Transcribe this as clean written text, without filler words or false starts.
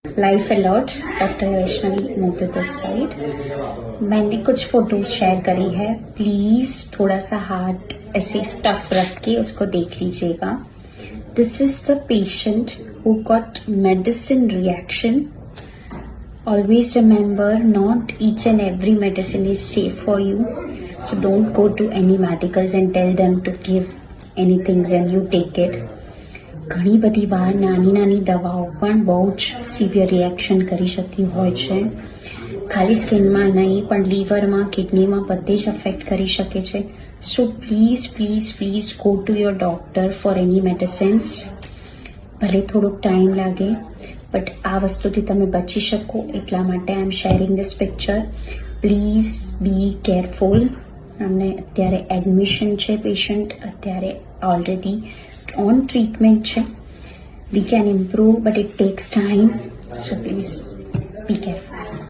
Life alert doctor Vaishnavi move to this side. मैंने कुछ photos share करी है, प्लीज थोड़ा सा हार्ट ऐसे स्टफ रख के उसको देख लीजिएगा। This is the patient who got medicine reaction. Always remember, not each and every medicine is safe for you. So don't go to any medicals and tell them to give anything and you take it. ઘણી બધી વાર નાની નાની દવાઓ પણ બહુ જ severe reaction કરી શકતી હોય છે. ખાલી સ્કિનમાં નહીં પણ લીવરમાં, કિડનીમાં બધે જ અફેક્ટ કરી શકે છે. So please please please go to your doctor for any medicines. ભલે થોડોક ટાઈમ લાગે બટ આ વસ્તુથી તમે બચી શકો એટલા માટે I am sharing this picture. Please be careful. અમને અત્યારે એડમિશન છે, પેશન્ટ અત્યારે ઓલરેડી ઓન ટ્રીટમેન્ટ છે. We can improve but it tax time. So please be careful.